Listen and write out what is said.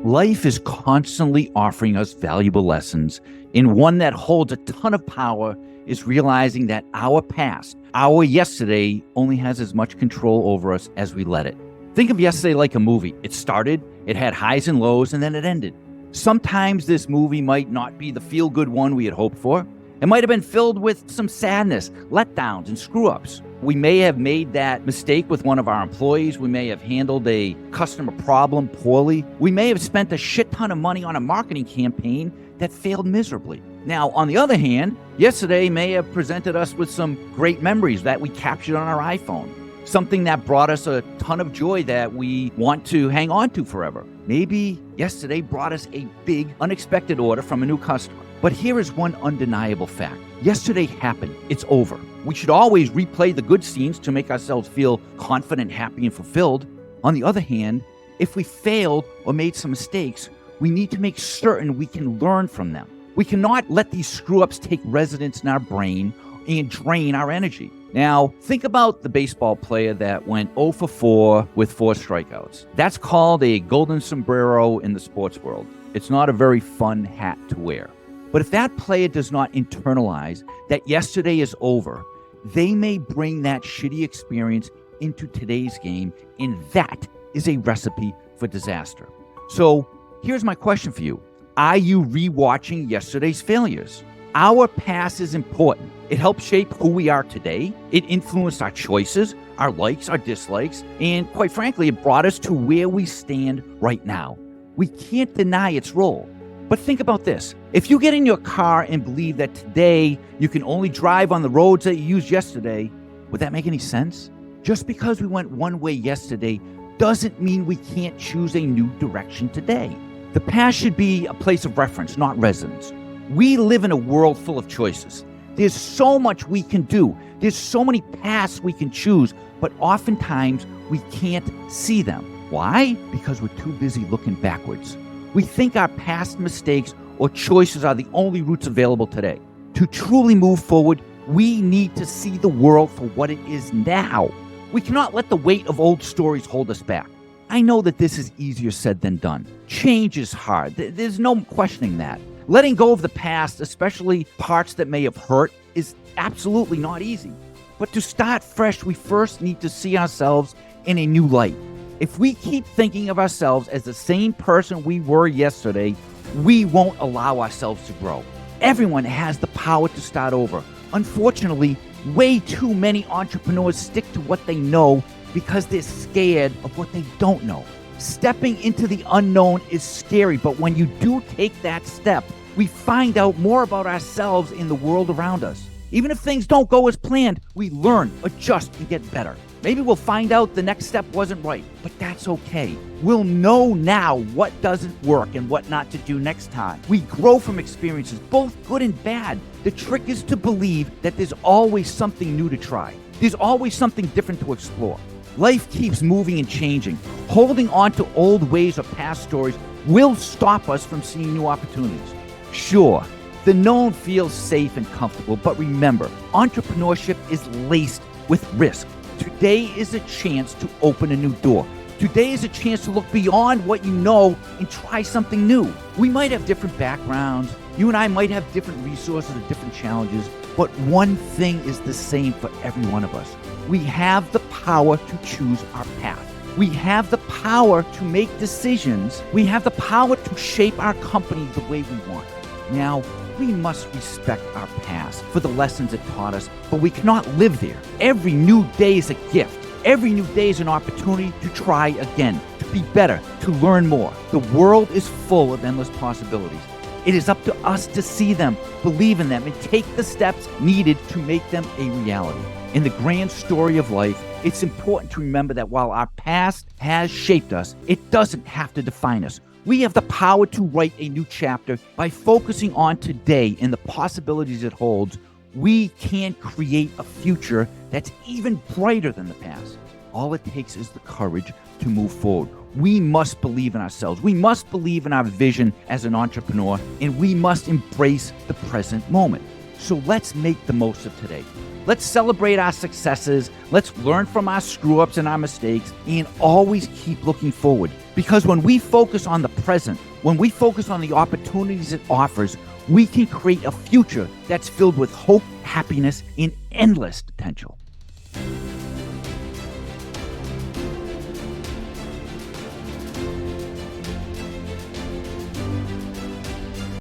Life is constantly offering us valuable lessons, and one that holds a ton of power is realizing that our past, our yesterday, only has as much control over us as we let it. Think of yesterday like a movie. It started, it had highs and lows, and then it ended. Sometimes this movie might not be the feel-good one we had hoped for. It might have been filled with some sadness, letdowns, and screw-ups. We may have made that mistake with one of our employees. We may have handled a customer problem poorly. We may have spent a shit ton of money on a marketing campaign that failed miserably. Now, on the other hand, yesterday may have presented us with some great memories that we captured on our iPhone. Something that brought us a ton of joy that we want to hang on to forever. Maybe yesterday brought us a big, unexpected order from a new customer. But here is one undeniable fact. Yesterday happened. It's over. We should always replay the good scenes to make ourselves feel confident, happy, and fulfilled. On the other hand, if we failed or made some mistakes, we need to make certain we can learn from them. We cannot let these screw-ups take residence in our brain and drain our energy. Now, think about the baseball player that went 0 for 4 with 4 strikeouts. That's called a golden sombrero in the sports world. It's not a very fun hat to wear. But if that player does not internalize that yesterday is over, they may bring that shitty experience into today's game, and that is a recipe for disaster. So here's my question for you. Are you rewatching yesterday's failures? Our past is important. It helps shape who we are today. It influenced our choices, our likes, our dislikes, and quite frankly, it brought us to where we stand right now. We can't deny its role. But think about this. If you get in your car and believe that today you can only drive on the roads that you used yesterday, would that make any sense? Just because we went one way yesterday doesn't mean we can't choose a new direction today. The past should be a place of reference, not residence. We live in a world full of choices. There's so much we can do. There's so many paths we can choose, but oftentimes we can't see them. Why? Because we're too busy looking backwards. We think our past mistakes or choices are the only routes available today. To truly move forward, we need to see the world for what it is now. We cannot let the weight of old stories hold us back. I know that this is easier said than done. Change is hard. There's no questioning that. Letting go of the past, especially parts that may have hurt, is absolutely not easy. But to start fresh, we first need to see ourselves in a new light. If we keep thinking of ourselves as the same person we were yesterday, we won't allow ourselves to grow. Everyone has the power to start over. Unfortunately, way too many entrepreneurs stick to what they know because they're scared of what they don't know. Stepping into the unknown is scary, but when you do take that step, we find out more about ourselves in the world around us. Even if things don't go as planned, we learn, adjust, and get better. Maybe we'll find out the next step wasn't right, but that's okay. We'll know now what doesn't work and what not to do next time. We grow from experiences, both good and bad. The trick is to believe that there's always something new to try. There's always something different to explore. Life keeps moving and changing. Holding on to old ways or past stories will stop us from seeing new opportunities. Sure, the known feels safe and comfortable, but remember, entrepreneurship is laced with risk. Today is a chance to open a new door. Today is a chance to look beyond what you know and try something new. We might have different backgrounds. You and I might have different resources and different challenges, but one thing is the same for every one of us. We have the power to choose our path. We have the power to make decisions. We have the power to shape our company the way we want. Now, we must respect our past for the lessons it taught us, but we cannot live there. Every new day is a gift. Every new day is an opportunity to try again, to be better, to learn more. The world is full of endless possibilities. It is up to us to see them, believe in them, and take the steps needed to make them a reality. In the grand story of life, it's important to remember that while our past has shaped us, it doesn't have to define us. We have the power to write a new chapter by focusing on today and the possibilities it holds. We can create a future that's even brighter than the past. All it takes is the courage to move forward. We must believe in ourselves. We must believe in our vision as an entrepreneur, and we must embrace the present moment. So let's make the most of today. Let's celebrate our successes. Let's learn from our screw-ups and our mistakes and always keep looking forward. Because when we focus on the present, when we focus on the opportunities it offers, we can create a future that's filled with hope, happiness, and endless potential.